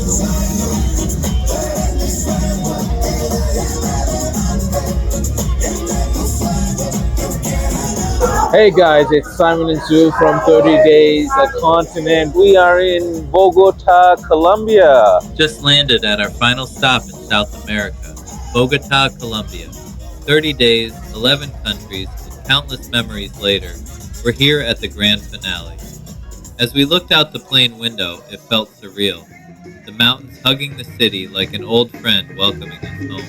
Hey guys, it's Simon and Sue from 30 Days a Continent. We are in Bogota, Colombia. Just landed at our final stop in South America, Bogota, Colombia. 30 days, 11 countries, and countless memories later, we're here at the grand finale. As we looked out the plane window, it felt surreal. The mountains hugging the city like an old friend welcoming us home.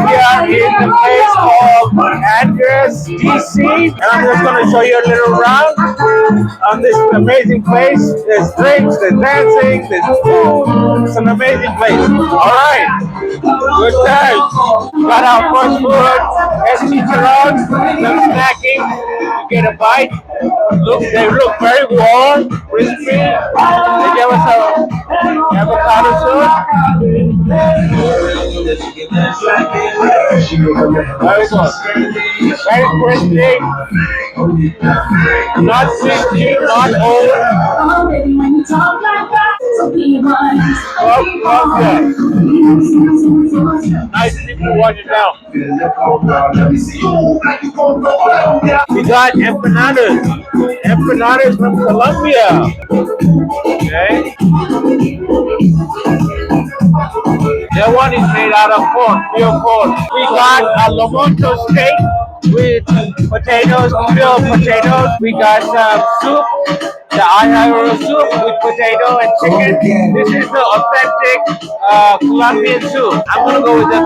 We are in the place called Andres, DC, and I'm just going to show you a little round on this amazing place. There's drinks, there's dancing, there's food. It's an amazing place. All right, good times. Got our first food, chicharron, some snacking. You get a bite. They look very warm, crispy. They gave us some avocado sauce. Very good. Very crispy. Not sweet, not old. Okay. Nice people watching now. We got empanadas. Empanadas from Colombia. Okay. That one is made out of pork, pure pork. We got a lomonto steak with potatoes, pure potatoes. We got some soup, the ayaro soup with potato and chicken. This is the authentic Colombian soup. I'm gonna go with the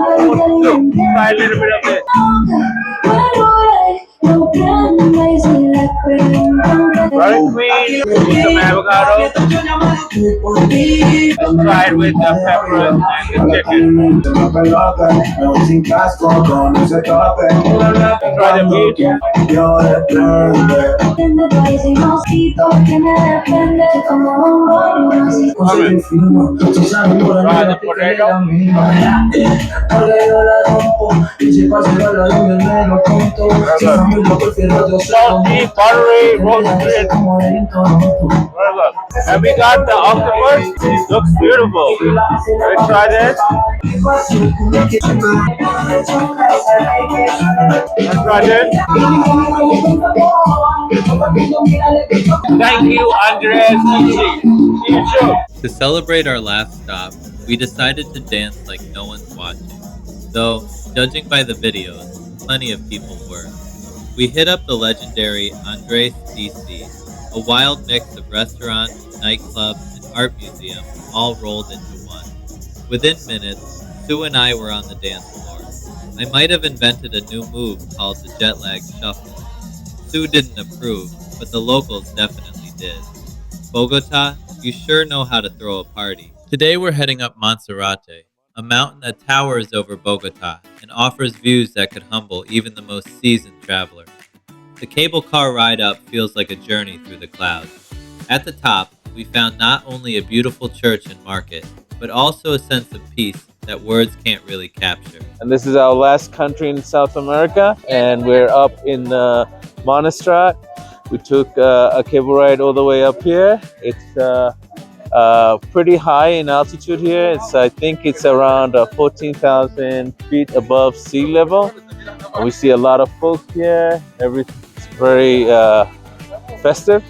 soup. Try a little bit of it. Very clean, with some avocado. Try it with the peppers and the chicken. Try the meat. Try the potato. Salty, buttery, roasted. And we got the octopus. It looks beautiful. Let's try this. Let's try this. Thank you, Andres. See you soon. To celebrate our last stop, we decided to dance like no one's watching. Though, judging by the videos, plenty of people were. We hit up the legendary Andres DC, a wild mix of restaurant, nightclub, and art museum all rolled into one. Within minutes, Sue and I were on the dance floor. I might have invented a new move called the jet lag shuffle. Sue didn't approve, but the locals definitely did. Bogota, you sure know how to throw a party. Today we're heading up Monserrate, a mountain that towers over Bogota and offers views that could humble even the most seasoned traveler. The cable car ride up feels like a journey through the clouds. At the top, we found not only a beautiful church and market, but also a sense of peace that words can't really capture. And this is our last country in South America, and we're up in Montserrat. We took a cable ride all the way up here. It's pretty high in altitude here. I think it's around 14,000 feet above sea level. And we see a lot of folks here. Everything's very festive.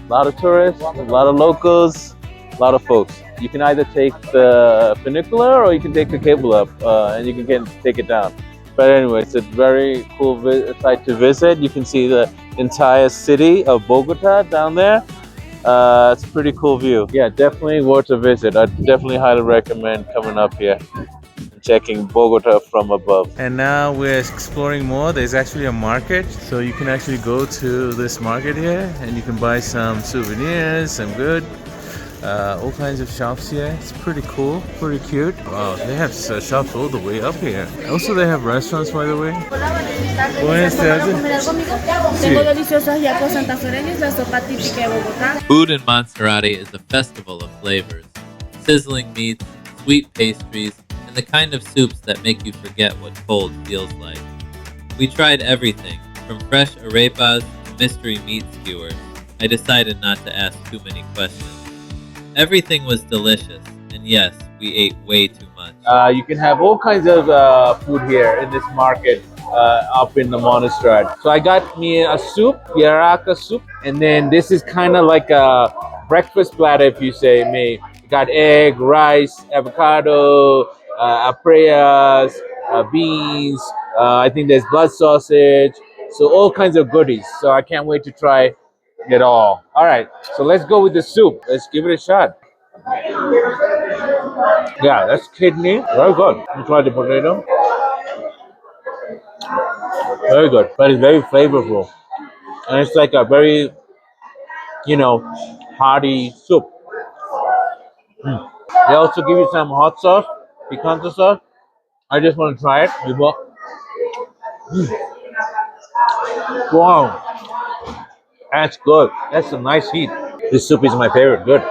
A lot of tourists, a lot of locals, a lot of folks. You can either take the funicular or you can take the cable up, and you can take it down. But anyway, it's a very cool site to visit. You can see the entire city of Bogota down there. It's a pretty cool view. Yeah, definitely worth a visit. I definitely highly recommend coming up here and checking Bogota from above. And now we're exploring more. There's actually a market, so you can actually go to this market here and you can buy some souvenirs, some good. All kinds of shops here. It's pretty cool, pretty cute. Wow, they have shops all the way up here. Also, they have restaurants, by the way. Food in Monserrate is a festival of flavors. Sizzling meats, sweet pastries, and the kind of soups that make you forget what cold feels like. We tried everything, From fresh arepas to mystery meat skewers, I decided not to ask too many questions. Everything was delicious, and yes, we ate way too much. You can have all kinds of food here in this market up in the monastery. So I got me a soup, yaraka soup, and then this is kind of like a breakfast platter, if you say me. You got egg, rice, avocado, apreas, beans. I think there's blood sausage. So all kinds of goodies. So I can't wait to try it all. All right, so let's go with the soup. Let's give it a shot. Yeah, that's kidney. Very good. You try the potato. Very good, but it's very flavorful, and it's like a very, hearty soup. They also give you some hot sauce, picante sauce. I just want to try it before. Wow, that's good. That's a nice heat. This soup is my favorite. Good.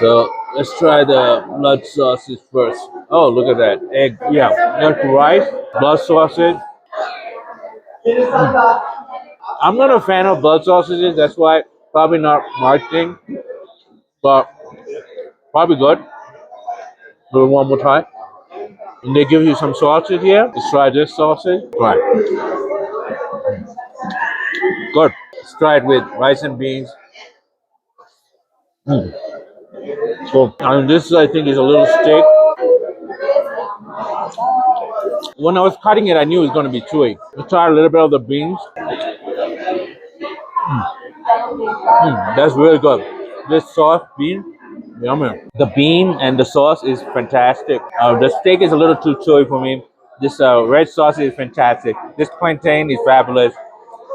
So let's try the blood sausage first. Oh, look at that egg. Yeah, that's rice, blood sausage. I'm not a fan of blood sausages. That's why probably not marketing, but probably good. Do it one more time. And they give you some sausage here. Let's try this sausage. Right. Good. Let's try it with rice and beans. So, and this I think is a little steak. When I was cutting it, I knew it was going to be chewy. Let's try a little bit of the beans. That's really good. This sauce bean, yummy. The bean and the sauce is fantastic. The steak is a little too chewy for me. This red sauce is fantastic. This plantain is fabulous.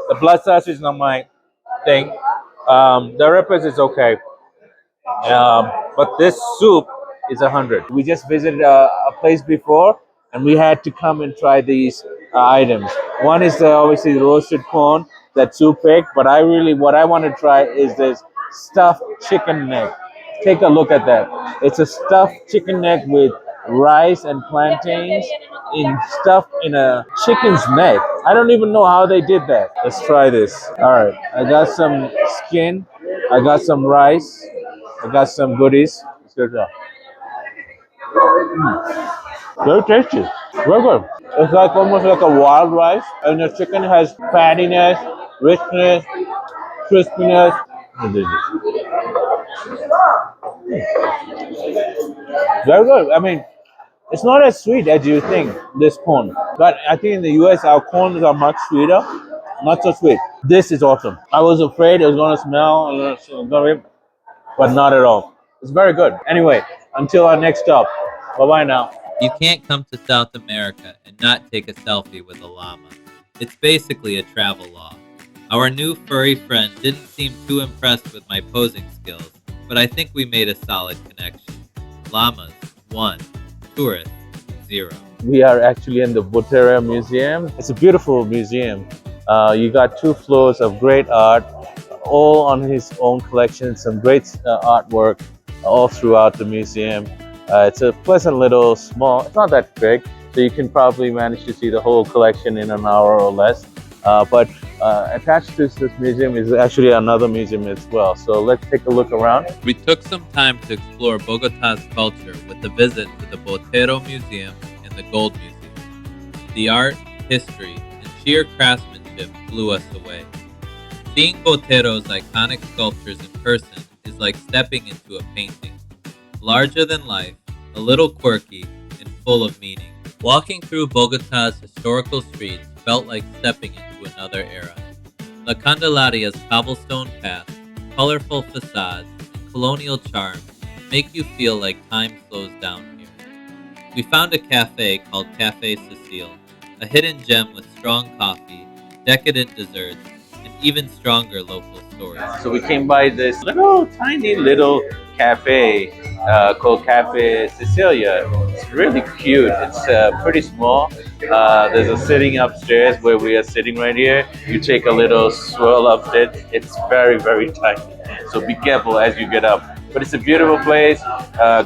The blood sauce is not my thing. The arepas is okay. But this soup is 100. We just visited a place before, and we had to come and try these items. One is obviously the roasted corn that Sue picked, but what I want to try is this stuffed chicken neck. Take a look at that. It's a stuffed chicken neck with rice and plantains stuffed in a chicken's neck. I don't even know how they did that. Let's try this. All right, I got some skin. I got some rice. I got some goodies. Let's go try. Very tasty. Very good. It's like almost like a wild rice, and the chicken has fattiness, richness, crispiness. Very good. I mean, it's not as sweet as you think, this corn. But I think in the US, our corns are much sweeter, not so sweet. This is awesome. I was afraid it was going to smell, but not at all. It's very good. Anyway, until our next stop. Bye-bye now. You can't come to South America and not take a selfie with a llama. It's basically a travel law. Our new furry friend didn't seem too impressed with my posing skills, but I think we made a solid connection. Llamas, 1. Tourists, 0. We are actually in the Botero Museum. It's a beautiful museum. You got 2 floors of great art, all on his own collection, some great artwork all throughout the museum. It's a pleasant little small, it's not that big, so you can probably manage to see the whole collection in an hour or less. But attached to this museum is actually another museum as well. So let's take a look around. We took some time to explore Bogota's culture with a visit to the Botero Museum and the Gold Museum. The art, history, and sheer craftsmanship blew us away. Seeing Botero's iconic sculptures in person is like stepping into a painting. Larger than life, a little quirky, and full of meaning. Walking through Bogota's historical streets felt like stepping into another era. La Candelaria's cobblestone paths, colorful facades, and colonial charm make you feel like time slows down here. We found a cafe called Cafe Cecile, a hidden gem with strong coffee, decadent desserts, and even stronger local stories. So we came by this tiny little cafe called Cafe Cecilia. It's really cute. It's pretty small. There's a sitting upstairs where we are sitting right here. You take a little swirl upstairs. It's very, very tiny. So be careful as you get up. But it's a beautiful place.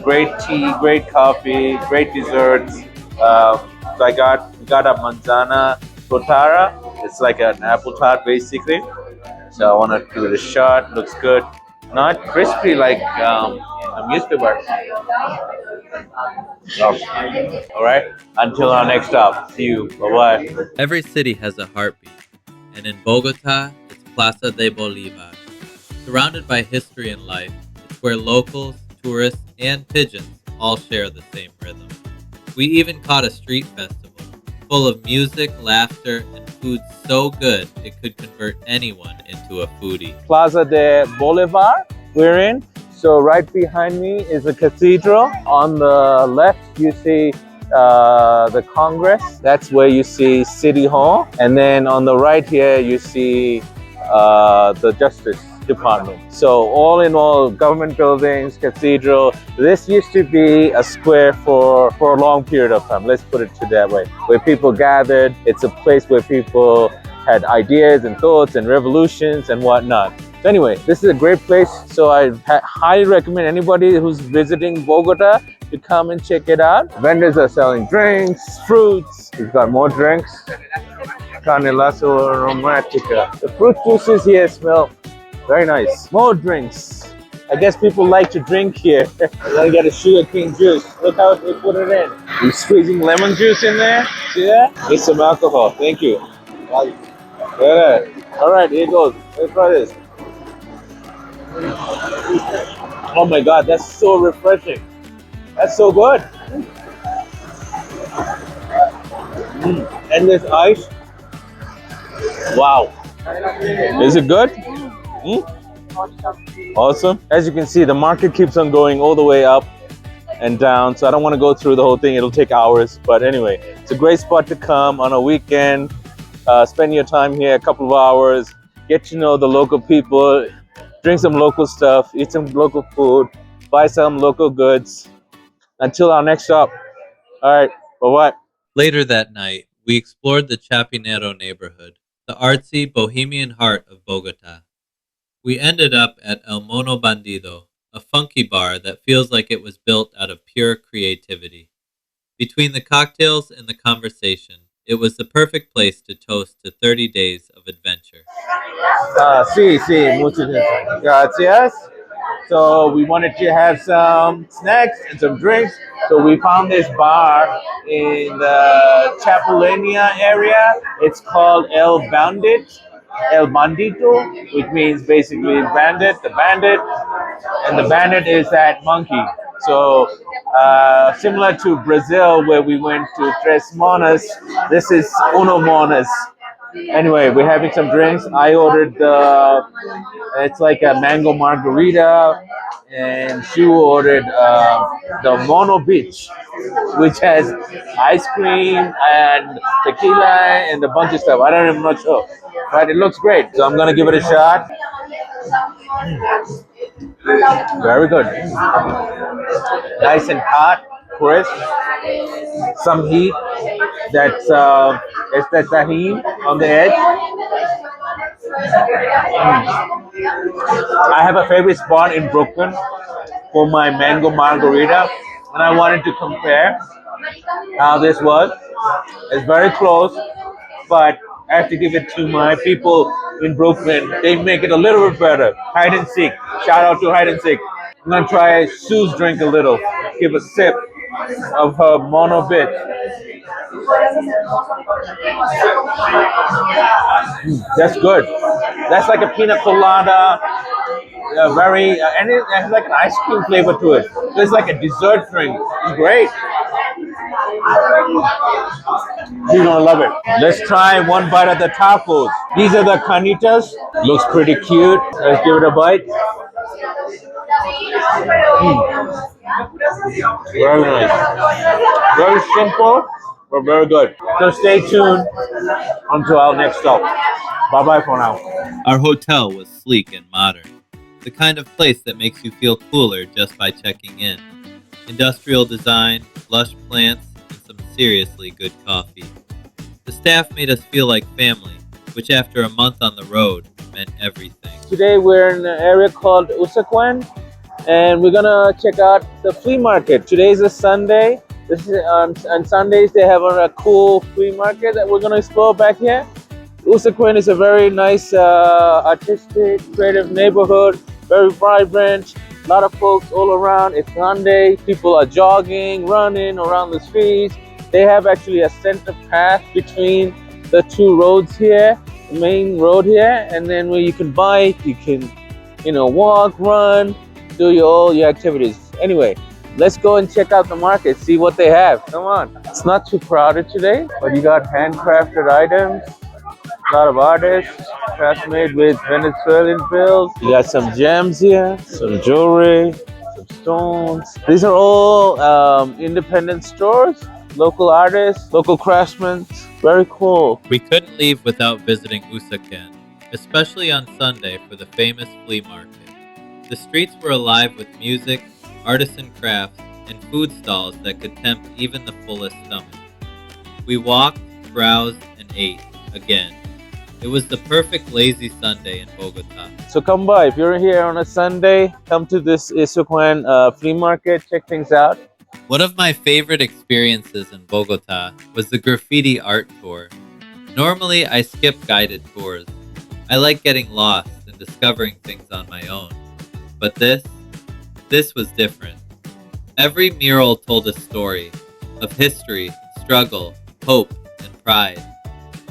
Great tea, great coffee, great desserts. So we got a manzana totara. It's like an apple tart basically. So I want to give it a shot. Looks good. Not crispy like I'm used to, but all right. Until our next stop. See you. Bye bye. Every city has a heartbeat, and in Bogota, it's Plaza de Bolivar. Surrounded by history and life, it's where locals, tourists, and pigeons all share the same rhythm. We even caught a street festival, full of music, laughter, and food so good it could convert anyone into a foodie. Plaza de Bolivar we're in. So right behind me is the cathedral. On the left you see the Congress. That's where you see City Hall. And then on the right here you see the Justice Department. So all in all, government buildings, cathedral. This used to be a square for a long period of time. Let's put it that way. Where people gathered. It's a place where people had ideas and thoughts and revolutions and whatnot. So anyway, this is a great place. So I highly recommend anybody who's visiting Bogota to come and check it out. Vendors are selling drinks, fruits. We've got more drinks. Canelazo Aromatica. The fruit juices here smell very nice. More drinks. I guess people like to drink here. I'm gonna get a sugar cane juice. Look how they put it in. You're squeezing lemon juice in there. See that? It's some alcohol. Thank you. Look at that. All right, here goes. Let's try this. Oh my God, that's so refreshing. That's so good. And this ice. Wow. Is it good? Awesome. As you can see, the market keeps on going all the way up and down. So I don't want to go through the whole thing. It'll take hours. But anyway, it's a great spot to come on a weekend. Spend your time here a couple of hours. Get to know the local people. Drink some local stuff. Eat some local food. Buy some local goods. Until our next stop. All right. Bye-bye. Later that night, we explored the Chapinero neighborhood, the artsy, bohemian heart of Bogota. We ended up at El Mono Bandido, a funky bar that feels like it was built out of pure creativity. Between the cocktails and the conversation, it was the perfect place to toast to 30 days of adventure. Sí, muchas gracias. So we wanted to have some snacks and some drinks. So we found this bar in the Chapulenia area. It's called El Bandito, which means basically bandit, the bandit. And the bandit is that monkey. So similar to Brazil where we went to Tres Monas, this is Uno Monas. Anyway, we're having some drinks. I ordered it's like a mango margarita, and she ordered the Mono Beach, which has ice cream and tequila and a bunch of stuff. I'm not sure, but it looks great. So I'm gonna give it a shot. Very good. Nice and hot, crisp. Some heat. That's it's the tahini on the edge. I have a favorite spot in Brooklyn for my mango margarita, and I wanted to compare how this was. It's very close, but I have to give it to my people in Brooklyn. They make it a little bit better. Hide and seek. Shout out to Hide and Seek. I'm gonna try Sue's drink a little. Give a sip of her mono bit. That's good. That's like a pina colada. And it has like an ice cream flavor to it. So it's like a dessert drink. It's great. You're gonna love it. Let's try one bite of the tacos. These are the carnitas. Looks pretty cute. Let's give it a bite. Very nice. Very simple, but very good. So stay tuned until our next stop. Bye-bye for now. Our hotel was sleek and modern, the kind of place that makes you feel cooler just by checking in. Industrial design, lush plants, and some seriously good coffee. The staff made us feel like family, which after a month on the road meant everything. Today we're in an area called Usaquén, and we're gonna check out the flea market. Today's a Sunday. This is on Sundays they have a cool flea market that we're gonna explore back here. Usaquén is a very nice, artistic, creative neighborhood, very vibrant. A lot of folks all around. It's Sunday. People are jogging, running around the streets. They have actually a center path between the two roads here, the main road here, and then where you can bike, you can, walk, run, do all your activities. Anyway, let's go and check out the market, see what they have. Come on. It's not too crowded today, but you got handcrafted items. A lot of artists, crafts made with Venezuelan bills. You got some gems here, some jewelry, some stones. These are all independent stores, local artists, local craftsmen. Very cool. We couldn't leave without visiting Usaquén, especially on Sunday for the famous flea market. The streets were alive with music, artisan crafts, and food stalls that could tempt even the fullest stomach. We walked, browsed, and ate again. It was the perfect lazy Sunday in Bogota. So come by. If you're here on a Sunday, come to this Usaquén flea market, check things out. One of my favorite experiences in Bogota was the graffiti art tour. Normally, I skip guided tours. I like getting lost and discovering things on my own. But this was different. Every mural told a story of history, struggle, hope, and pride.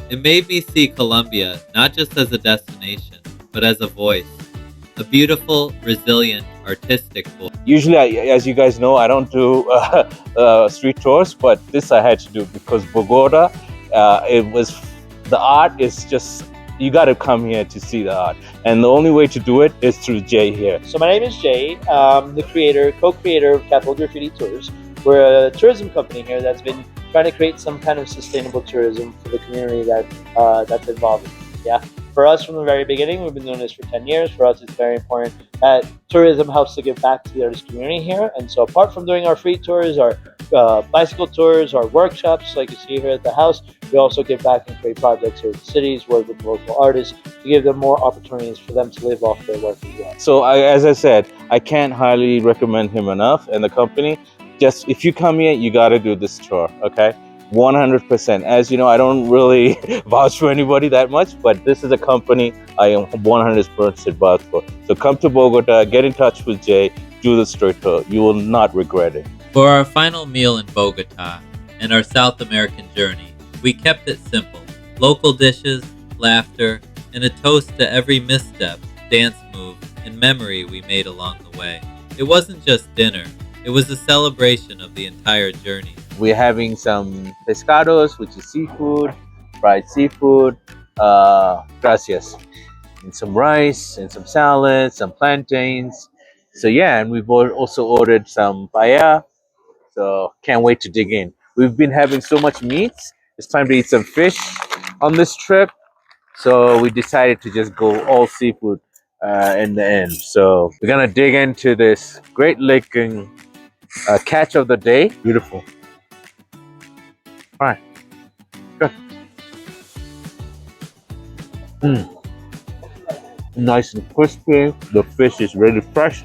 It made me see Colombia not just as a destination, but as a voice. A beautiful, resilient, artistic voice. Usually, as you guys know, I don't do street tours, but this I had to do because Bogota, the art is just, you got to come here to see the art. And the only way to do it is through Jay here. So my name is Jay. I'm the co-creator of Capital Graffiti Tours. We're a tourism company here that's been trying to create some kind of sustainable tourism for the community that's involved in it. Yeah. For us, from the very beginning, we've been doing this for 10 years. For us, it's very important that tourism helps to give back to the artist community here. And so apart from doing our free tours, our bicycle tours, our workshops, like you see here at the house, we also give back and create projects here in the cities, work with local artists to give them more opportunities for them to live off their work as well. So as I said, I can't highly recommend him enough and the company. Just if you come here, you got to do this tour, okay? 100%. As you know, I don't really vouch for anybody that much, but this is a company I am 100% vouch for. So come to Bogota, get in touch with Jay, do the street tour. You will not regret it. For our final meal in Bogota and our South American journey, we kept it simple. Local dishes, laughter, and a toast to every misstep, dance move, and memory we made along the way. It wasn't just dinner. It was a celebration of the entire journey. We're having some pescados, which is seafood, fried seafood, gracias, and some rice, and some salad, some plantains. So yeah, and we've also ordered some paella. So can't wait to dig in. We've been having so much meats. It's time to eat some fish on this trip. So we decided to just go all seafood in the end. So we're gonna dig into this great looking catch of the day. Beautiful. All right, good. Nice and crispy. The fish is really fresh.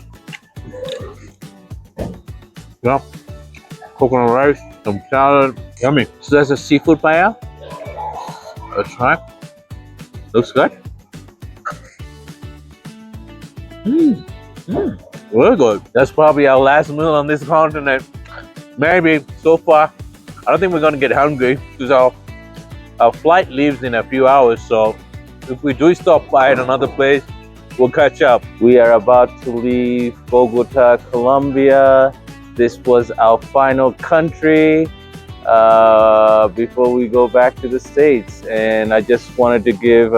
Yeah, coconut rice, some salad, yummy. So that's a seafood paella. Let's try. Looks good. Really good. That's probably our last meal on this continent. Maybe so far. I don't think we're gonna get hungry because our flight leaves in a few hours. So if we do stop by at another place, we'll catch up. We are about to leave Bogota, Colombia. This was our final country before we go back to the States. And I just wanted to give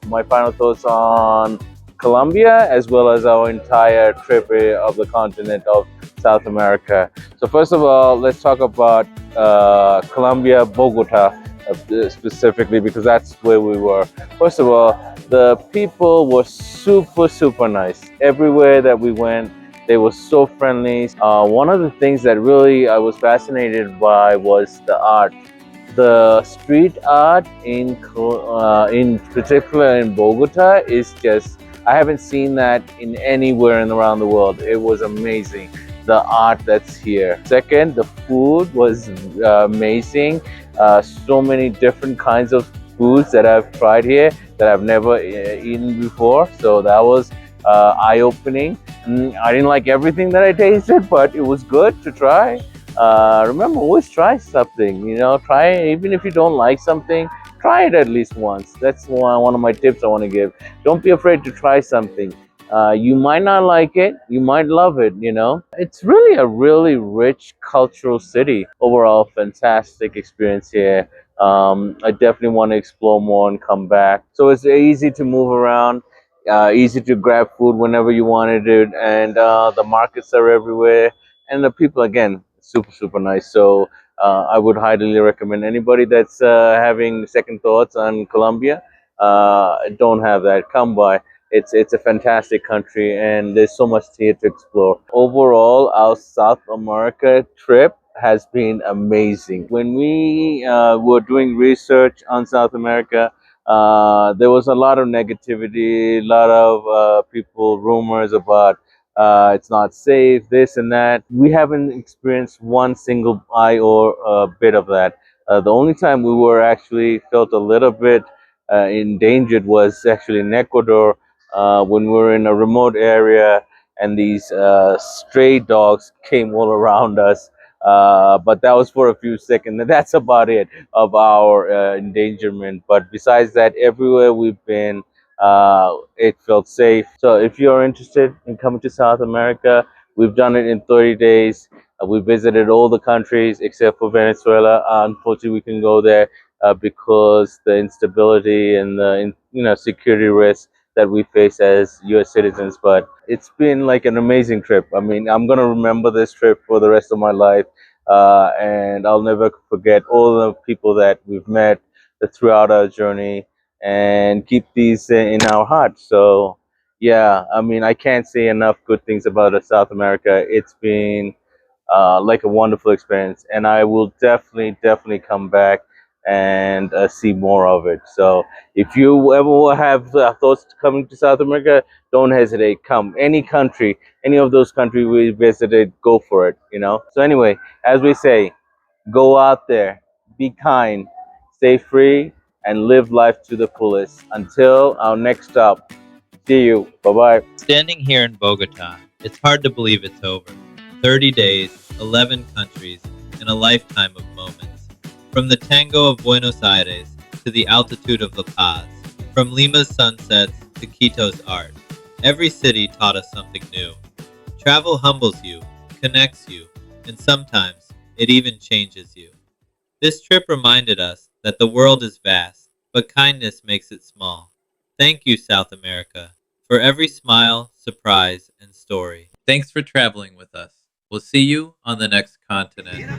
my final thoughts on Colombia as well as our entire trip of the continent of South America. So first of all, let's talk about Colombia, Bogota specifically, because that's where we were. First of all, the people were super nice. Everywhere that we went, they were so friendly. One of the things that really I was fascinated by was the art. The street art in particular in Bogota is just, I haven't seen that in anywhere around the world. It was amazing, the art that's here. Second, the food was amazing. So many different kinds of foods that I've tried here that I've never eaten before. So that was eye-opening. I didn't like everything that I tasted, but it was good to try. Remember, always try something. You know, try it, even if you don't like something. Try it at least once. That's one of my tips I want to give. Don't be afraid to try something. You might not like it, you might love it, you know. It's really a really rich cultural city. Overall, fantastic experience here. I definitely want to explore more and come back. So it's easy to move around, easy to grab food whenever you wanted it, and the markets are everywhere. And the people, again, super, super nice. So I would highly recommend anybody that's having second thoughts on Colombia, don't have that. Come by. It's a fantastic country, and there's so much here to explore. Overall, our South America trip has been amazing. When we were doing research on South America, there was a lot of negativity, a lot of people rumors about it's not safe, this and that. We haven't experienced one single eye or bit of that. The only time we were actually felt a little bit endangered was actually in Ecuador, when we were in a remote area and these stray dogs came all around us. But that was for a few seconds, and that's about it of our endangerment. But besides that, everywhere we've been, it felt safe. So if you're interested in coming to South America, we've done it in 30 days. We visited all the countries except for Venezuela. Unfortunately, we can go there because the instability and the security risks that we face as U.S. citizens. But it's been like an amazing trip. I mean, I'm gonna remember this trip for the rest of my life, and I'll never forget all the people that we've met throughout our journey, and keep these in our hearts. So, yeah, I mean, I can't say enough good things about South America. It's been like a wonderful experience, and I will definitely, definitely come back and see more of it. So, if you ever have thoughts to coming to South America, don't hesitate. Come, any country, any of those countries we visited, go for it. You know. So anyway, as we say, go out there, be kind, stay free, and live life to the fullest. Until our next stop, see you. Bye bye. Standing here in Bogota, it's hard to believe it's over. 30 days, 11 countries, and a lifetime of moments. From the tango of Buenos Aires to the altitude of La Paz, from Lima's sunsets to Quito's art, every city taught us something new. Travel humbles you, connects you, and sometimes it even changes you. This trip reminded us that the world is vast, but kindness makes it small. Thank you, South America, for every smile, surprise, and story. Thanks for traveling with us. We'll see you on the next continent.